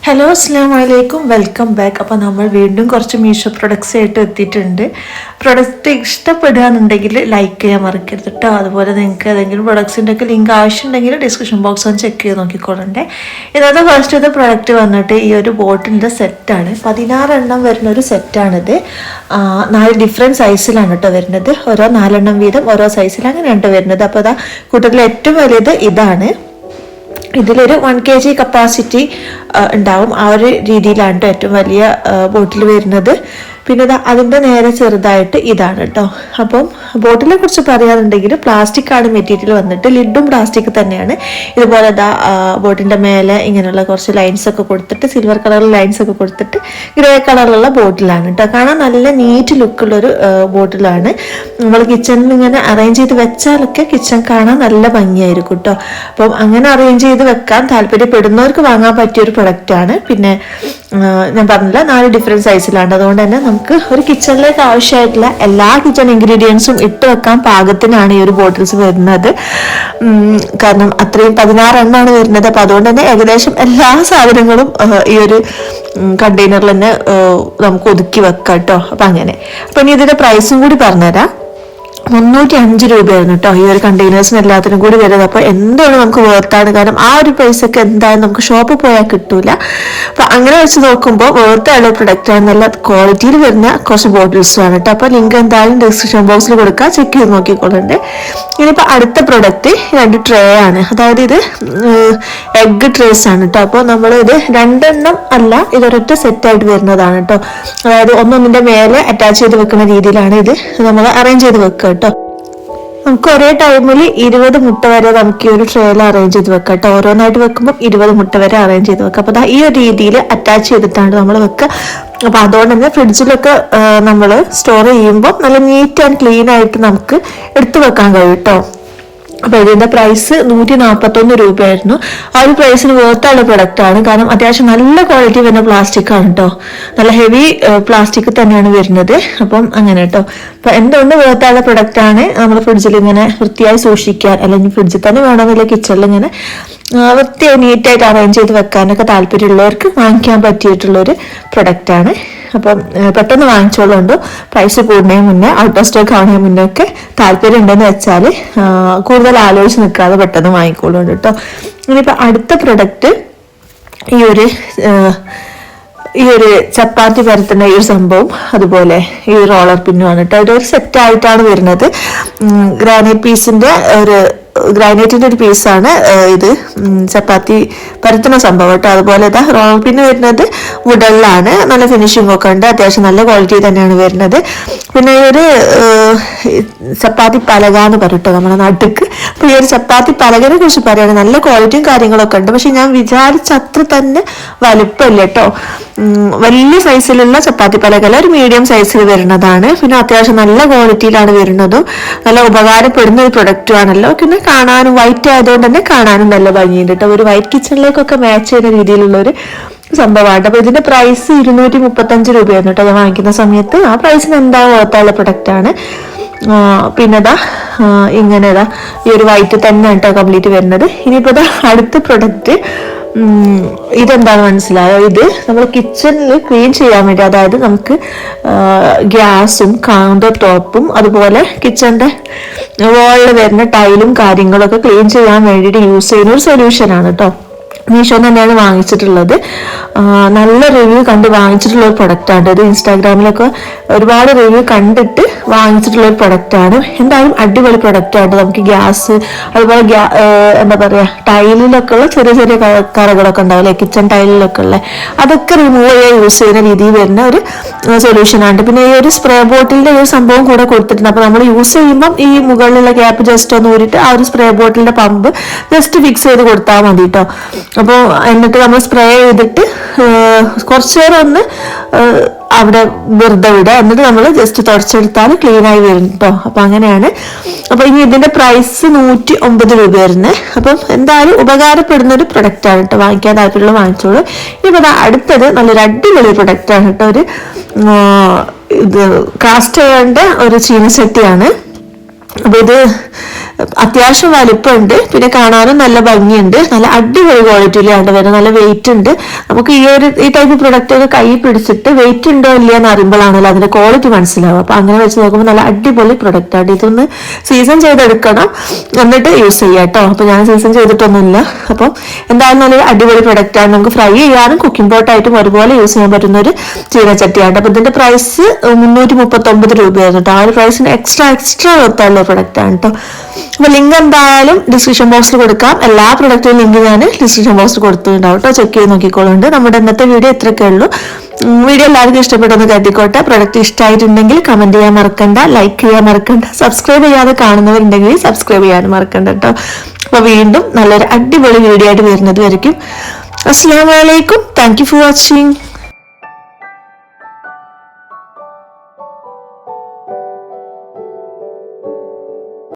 Hello അസ്സാം വലൈക്കും welcome back. അപ്പോൾ നമ്മൾ വീണ്ടും കുറച്ച് മീഷോ പ്രൊഡക്ട്സ് ആയിട്ട് എത്തിയിട്ടുണ്ട്. പ്രൊഡക്റ്റ് ഇഷ്ടപ്പെടുകയാണെന്നുണ്ടെങ്കിൽ ലൈക്ക് ചെയ്യാൻ മറക്കരുത് കേട്ടോ. അതുപോലെ നിങ്ങൾക്ക് ഏതെങ്കിലും പ്രൊഡക്ട്സിൻ്റെ ഒക്കെ ലിങ്ക് ആവശ്യമുണ്ടെങ്കിൽ ഡിസ്ക്രിപ്ഷൻ ബോക്സ് ഒന്ന് ചെക്ക് ചെയ്ത് നോക്കിക്കോളണ്ടേ. ഇന്നത്തെ ഫസ്റ്റത്തെ പ്രൊഡക്റ്റ് വന്നിട്ട് ഈ ഒരു ബോട്ടിൻ്റെ സെറ്റാണ്. 16 എണ്ണം വരുന്ന ഒരു സെറ്റാണിത്. 4 ഡിഫറെൻറ്റ് സൈസിലാണ് കേട്ടോ വരുന്നത്. ഓരോ 4 എണ്ണം വീതം ഓരോ സൈസിൽ അങ്ങനെയാണ് വരുന്നത്. അപ്പോൾ അതാ കൂട്ടത്തിൽ ഏറ്റവും വലിയത് ഇതാണ്. ഇതിലൊരു 1 kg കപ്പാസിറ്റി ഉണ്ടാവും. ആ ഒരു രീതിയിലാണ് ഏറ്റവും വലിയ ബോട്ടിൽ വരുന്നത്. പിന്നെ അതിൻ്റെ നേരെ ചെറുതായിട്ട് ഇതാണ് കേട്ടോ. അപ്പം ബോട്ടിലെ കുറിച്ച് പറയാനുണ്ടെങ്കിൽ പ്ലാസ്റ്റിക് ആണ് മെറ്റീരിയൽ വന്നിട്ട്, ലിഡും പ്ലാസ്റ്റിക് തന്നെയാണ്. ഇതുപോലെ ബോട്ടിൻ്റെ മേലെ ഇങ്ങനെയുള്ള കുറച്ച് ലൈൻസ് ഒക്കെ കൊടുത്തിട്ട്, സിൽവർ കളറിൽ ലൈൻസ് ഒക്കെ കൊടുത്തിട്ട് ഗ്രേ കളറിലുള്ള ബോട്ടിലാണ് കേട്ടോ. കാണാൻ നല്ല നീറ്റ് ലുക്കുള്ളൊരു ബോട്ടിലാണ്. നമ്മൾ കിച്ചണിൽ ഇങ്ങനെ അറേഞ്ച് ചെയ്ത് വെച്ചാലൊക്കെ കിച്ചൺ കാണാൻ നല്ല ഭംഗിയായിരിക്കും കേട്ടോ. അപ്പം അങ്ങനെ അറേഞ്ച് ചെയ്ത് വെക്കാൻ താല്പര്യപ്പെടുന്നവർക്ക് വാങ്ങാൻ പറ്റിയൊരു പ്രൊഡക്റ്റാണ്. പിന്നെ ഞാൻ പറഞ്ഞില്ല 4 ഡിഫറെൻറ്റ് സൈസിലാണ്. അതുകൊണ്ട് തന്നെ നമുക്ക് ഒരു കിച്ചണിലേക്ക് ആവശ്യമായിട്ടുള്ള എല്ലാ കിച്ചൺ ഇൻഗ്രീഡിയൻസും ഇട്ട് വെക്കാൻ പാകത്തിനാണ് ഈ ഒരു ബോട്ടിൽസ് വരുന്നത്. കാരണം അത്രയും 16 എണ്ണമാണ് വരുന്നത്. അപ്പം അതുകൊണ്ട് തന്നെ ഏകദേശം എല്ലാ സാധനങ്ങളും ഈ ഒരു കണ്ടെയ്നറിൽ തന്നെ നമുക്ക് ഒതുക്കി വെക്കാം കേട്ടോ. അപ്പം അങ്ങനെ. അപ്പം ഇനി ഇതിൻ്റെ പ്രൈസും കൂടി പറഞ്ഞുതരാം. 305 രൂപയായിരുന്നു കേട്ടോ ഈ ഒരു കണ്ടെയ്നേഴ്സിന് എല്ലാത്തിനും കൂടി വരുന്നത്. അപ്പോൾ എന്താണ് നമുക്ക് വേർത്താണ്. കാരണം ആ ഒരു പൈസക്ക് എന്തായാലും നമുക്ക് ഷോപ്പിൽ പോയാൽ കിട്ടൂല. അപ്പം അങ്ങനെ വെച്ച് നോക്കുമ്പോൾ വേർത്തുള്ള പ്രൊഡക്റ്റാണ്. നല്ല ക്വാളിറ്റിയിൽ വരുന്ന കുറച്ച് ബോട്ടിൽസുമാണ് കേട്ടോ. അപ്പോൾ ലിങ്ക് എന്തായാലും ഡിസ്ക്രിപ്ഷൻ ബോക്സിൽ കൊടുക്കുക, ചെക്ക് ചെയ്ത് നോക്കിക്കൊള്ളുന്നുണ്ട്. ഇനിയിപ്പോൾ അടുത്ത പ്രൊഡക്റ്റ് 2 ട്രേ ആണ്. അതായത് ഇത് എഗ് ട്രേസ് ആണ് കേട്ടോ. അപ്പോൾ നമ്മൾ ഇത് 2 എണ്ണം അല്ല, ഇതൊരൊറ്റ സെറ്റായിട്ട് വരുന്നതാണ് കേട്ടോ. അതായത് ഒന്നൊന്നിൻ്റെ മേലെ അറ്റാച്ച് ചെയ്ത് വെക്കുന്ന രീതിയിലാണ് ഇത് നമ്മൾ അറേഞ്ച് ചെയ്ത് വെക്കുക കേട്ടോ. നമുക്ക് ഒരേ ടൈമിൽ 20 മുട്ട വരെ നമുക്ക് ഈ ഒരു ട്രേയിൽ അറേഞ്ച് ചെയ്ത് വെക്കാം കേട്ടോ. ഓരോന്നായിട്ട് വെക്കുമ്പോൾ 20 മുട്ട വരെ അറേഞ്ച് ചെയ്ത് വെക്കാം. അപ്പോൾ ഈ ഒരു രീതിയിൽ അറ്റാച്ച് ചെയ്തിട്ടാണ് നമ്മൾ വെക്കുക. അപ്പോൾ അതുകൊണ്ട് തന്നെ ഫ്രിഡ്ജിലൊക്കെ നമ്മൾ സ്റ്റോർ ചെയ്യുമ്പോൾ നല്ല നീറ്റ് ആൻഡ് ക്ലീൻ ആയിട്ട് നമുക്ക് എടുത്തു വെക്കാൻ കഴിയും കേട്ടോ. അപ്പോൾ ഇതിൻ്റെ പ്രൈസ് 141 രൂപയായിരുന്നു. ആ ഒരു പ്രൈസിന് വേർത്തുള്ള പ്രൊഡക്റ്റാണ്. കാരണം അത്യാവശ്യം നല്ല ക്വാളിറ്റി വരുന്ന പ്ലാസ്റ്റിക് ആണ് കേട്ടോ. നല്ല ഹെവി പ്ലാസ്റ്റിക് തന്നെയാണ് വരുന്നത്. അപ്പം അങ്ങനെ കേട്ടോ. അപ്പം എന്തുകൊണ്ട് വേർത്തുള്ള പ്രൊഡക്റ്റാണ്. നമ്മൾ ഫ്രിഡ്ജിൽ ഇങ്ങനെ വൃത്തിയായി സൂക്ഷിക്കാൻ, അല്ലെങ്കിൽ ഫ്രിഡ്ജിൽ തന്നെ വേണമെന്നില്ല, കിച്ചണിൽ ഇങ്ങനെ വൃത്തിയായി നീറ്റായിട്ട് അറേഞ്ച് ചെയ്ത് വെക്കാനൊക്കെ താല്പര്യമുള്ളവർക്ക് വാങ്ങിക്കാൻ പറ്റിയിട്ടുള്ളൊരു പ്രൊഡക്റ്റാണ്. അപ്പം പെട്ടെന്ന് വാങ്ങിച്ചോളുണ്ട്. പ്രൈസ് കൂടുന്നതിന് മുന്നേ, ഔട്ട് ഓഫ് സ്റ്റോക്ക് ആവുന്നതിന് മുന്നേ ഒക്കെ താല്പര്യം ഉണ്ടെന്ന് വെച്ചാൽ കൂടുതൽ ആലോചിച്ച് നിൽക്കാതെ പെട്ടെന്ന് വാങ്ങിക്കോളുണ്ട് കേട്ടോ. ഇനിയിപ്പോൾ അടുത്ത പ്രൊഡക്റ്റ് ഈ ഒരു ചപ്പാത്തി പരത്തുന്ന ഈ ഒരു സംഭവം, അതുപോലെ ഈ റോളർ പിന്നുമാണ് കേട്ടോ. ഇതൊരു സെറ്റായിട്ടാണ് വരുന്നത്. ഗ്രാനൈറ്റിന്റെ ഒരു പീസാണ് ഇത്. ചപ്പാത്തി പരത്തുന്ന സംഭവം കേട്ടോ. അതുപോലെ റോളർ പിന്ന് വരുന്നത് വുഡനിലാണ്. നല്ല ഫിനിഷിംഗ് ഒക്കെ ഉണ്ട്. അത്യാവശ്യം നല്ല ക്വാളിറ്റി തന്നെയാണ് വരുന്നത്. പിന്നെ ഈ ഒരു ചപ്പാത്തി പലക എന്ന് പറയട്ടോ നമ്മുടെ നാട്ടിക്ക്. അപ്പോൾ ഈ ഒരു ചപ്പാത്തി പലകനെ കുറിച്ച് പറയുകയാണെങ്കിൽ നല്ല ക്വാളിറ്റിയും കാര്യങ്ങളൊക്കെ ഉണ്ട്. പക്ഷെ ഞാൻ വിചാരിച്ച അത്ര തന്നെ വലുപ്പമില്ല കേട്ടോ. വലിയ സൈസിലുള്ള ചപ്പാത്തി പലകല്ല, ഒരു മീഡിയം സൈസിൽ വരുന്നതാണ്. പിന്നെ അത്യാവശ്യം നല്ല ക്വാളിറ്റിയിലാണ് വരുന്നതും. നല്ല ഉപകാരപ്പെടുന്ന ഒരു പ്രൊഡക്റ്റും ആണല്ലോ. പിന്നെ കാണാനും വൈറ്റ് ആയതുകൊണ്ട് തന്നെ കാണാനും നല്ല ഭംഗിയുണ്ട് കേട്ടോ. ഒരു വൈറ്റ് കിച്ചണിലേക്കൊക്കെ മാച്ച് ചെയ്യുന്ന രീതിയിലുള്ള ഒരു സംഭവമാണ്. അപ്പൊ ഇതിന്റെ പ്രൈസ് 235 രൂപയായിരുന്നു കേട്ടോ ഞാൻ വാങ്ങിക്കുന്ന സമയത്ത്. ആ പ്രൈസിന് എന്താ ഓർത്തുള്ള പ്രൊഡക്റ്റാണ്. പിന്നെ ഇങ്ങനെ ഈ ഒരു വൈറ്റ് തന്നെ കേട്ടോ കംപ്ലീറ്റ് വരുന്നത്. ഇനിയിപ്പോൾ അടുത്ത പ്രൊഡക്റ്റ് ഇതെന്താണ് മനസ്സിലായോ? ഇത് നമ്മൾ കിച്ചണിൽ ക്ലീൻ ചെയ്യാൻ വേണ്ടി, അതായത് നമുക്ക് ഗ്യാസും കൗണ്ടർ ടോപ്പും അതുപോലെ കിച്ചണിന്റെ വാളിൽ വരുന്ന ടൈലും കാര്യങ്ങളൊക്കെ ക്ലീൻ ചെയ്യാൻ വേണ്ടിയിട്ട് യൂസ് ചെയ്യുന്ന ഒരു സൊല്യൂഷനാണ് കേട്ടോ. മീഷോ തന്നെയാണ് വാങ്ങിച്ചിട്ടുള്ളത്. നല്ല റിവ്യൂ കണ്ട് വാങ്ങിച്ചിട്ടുള്ള ഒരു പ്രൊഡക്റ്റാണ് ഇത്. ഇൻസ്റ്റാഗ്രാമിലൊക്കെ ഒരുപാട് റിവ്യൂ കണ്ടിട്ട് വാങ്ങിച്ചിട്ടുള്ള ഒരു പ്രൊഡക്റ്റാണ്. എന്തായാലും അടിപൊളി പ്രൊഡക്റ്റാണ്. നമുക്ക് ഗ്യാസ്, അതുപോലെ എന്താ പറയുക, ടൈലിലൊക്കെ ഉള്ള ചെറിയ ചെറിയ കറകളൊക്കെ ഉണ്ടാവില്ലേ, കിച്ചൺ ടൈലിലൊക്കെ ഉള്ള, അതൊക്കെ റിമൂവ് ചെയ്യാൻ യൂസ് ചെയ്യുന്ന രീതിയിൽ വരുന്ന ഒരു സൊല്യൂഷനാണ്. പിന്നെ ഈ ഒരു സ്പ്രേ ബോട്ടിലിന്റെ ഒരു സംഭവം കൂടെ കൊടുത്തിട്ടുണ്ട്. അപ്പോൾ നമ്മൾ യൂസ് ചെയ്യുമ്പം ഈ മുകളിലുള്ള ക്യാപ്പ് ജസ്റ്റ് ഒന്ന് ഊരിയിട്ട് ആ ഒരു സ്പ്രേ ബോട്ടിലിന്റെ പമ്പ് ജസ്റ്റ് ഫിക്സ് ചെയ്ത് കൊടുത്താൽ മതി കേട്ടോ. അപ്പോൾ എന്നിട്ട് നമ്മൾ സ്പ്രേ ചെയ്തിട്ട് കുറച്ചു നേരം ഒന്ന് അവിടെ വെറുതെ വിടുക. എന്നിട്ട് നമ്മൾ ജസ്റ്റ് തുടച്ചെടുത്താൽ ക്ലീൻ ആയി വരും കേട്ടോ. അപ്പം അങ്ങനെയാണ്. അപ്പം ഇനി ഇതിന്റെ പ്രൈസ് 109 രൂപയായിരുന്നു. അപ്പം എന്തായാലും ഉപകാരപ്പെടുന്ന ഒരു പ്രൊഡക്റ്റാണ് കേട്ടോ. വാങ്ങിക്കാൻ താല്പര്യമുള്ള വാങ്ങിച്ചോളൂ. ഇവിടെ അടുത്തത് നല്ലൊരു അടിപൊളി പ്രൊഡക്റ്റാണ് കേട്ടോ. ഒരു കാസ്റ്റ് അയണിന്റെ ഒരു ചീനച്ചട്ടിയാണ്. അപ്പോൾ ഇത് അത്യാവശ്യം വലിപ്പമുണ്ട്, പിന്നെ കാണാനും നല്ല ഭംഗിയുണ്ട്, നല്ല അടിപൊളി ക്വാളിറ്റിയിലാണ് വരുന്നത്, നല്ല വെയിറ്റ് ഉണ്ട്. നമുക്ക് ഈ ടൈപ്പ് പ്രൊഡക്റ്റ് ഒക്കെ കൈ പിടിച്ചിട്ട് വെയിറ്റ് ഉണ്ടോ ഇല്ല എന്ന് അറിയുമ്പോഴാണല്ലോ അതിന്റെ ക്വാളിറ്റി മനസ്സിലാവും. അപ്പൊ അങ്ങനെ വെച്ച് നോക്കുമ്പോൾ നല്ല അടിപൊളി പ്രൊഡക്റ്റ് ആണ്. ഇതൊന്ന് സീസൺ ചെയ്തെടുക്കണം, എന്നിട്ട് യൂസ് ചെയ്യാം കേട്ടോ. അപ്പൊ ഞാൻ സീസൺ ചെയ്തിട്ടൊന്നുമില്ല. അപ്പം എന്തായാലും നല്ലൊരു അടിപൊളി പ്രൊഡക്റ്റ് ആണ്. നമുക്ക് ഫ്രൈ ചെയ്യാനും കുക്കിംഗ് പോട്ടായിട്ടും ഒരുപോലെ യൂസ് ചെയ്യാൻ പറ്റുന്ന ഒരു ചീനച്ചട്ടിയാണ്. അപ്പൊ ഇതിന്റെ പ്രൈസ് 339 രൂപയായിരുന്നു കേട്ടോ. ആ ഒരു പ്രൈസിന് എക്സ്ട്രാ വർത്തുള്ള പ്രൊഡക്റ്റ് ആണ് കേട്ടോ. അപ്പൊ ലിങ്ക് എന്തായാലും ഡിസ്ക്രിപ്ഷൻ ബോക്സിൽ കൊടുക്കാം. എല്ലാ പ്രൊഡക്റ്റിനും ലിങ്ക് ഞാൻ ഡിസ്ക്രിപ്ഷൻ ബോക്സിൽ കൊടുത്തിട്ടുണ്ടാവും കേട്ടോ. ചെക്ക് ചെയ്ത് നോക്കിക്കോളുണ്ട്. നമ്മുടെ ഇന്നത്തെ വീഡിയോ ഇത്രയൊക്കെ ഉള്ളൂ. വീഡിയോ എല്ലാവർക്കും ഇഷ്ടപ്പെട്ടെന്ന് കരുതിക്കോട്ടെ. പ്രൊഡക്റ്റ് ഇഷ്ടമായിട്ടുണ്ടെങ്കിൽ കമന്റ് ചെയ്യാൻ മറക്കണ്ട, ലൈക്ക് ചെയ്യാൻ മറക്കണ്ട, സബ്സ്ക്രൈബ് ചെയ്യാതെ കാണുന്നവരുണ്ടെങ്കിൽ സബ്സ്ക്രൈബ് ചെയ്യാൻ മറക്കണ്ട കേട്ടോ. അപ്പൊ വീണ്ടും നല്ലൊരു അടിപൊളി വീഡിയോ ആയിട്ട് വരുന്നത് വരയ്ക്കും. അസ്സലാമു അലൈക്കും. Thank you for watching.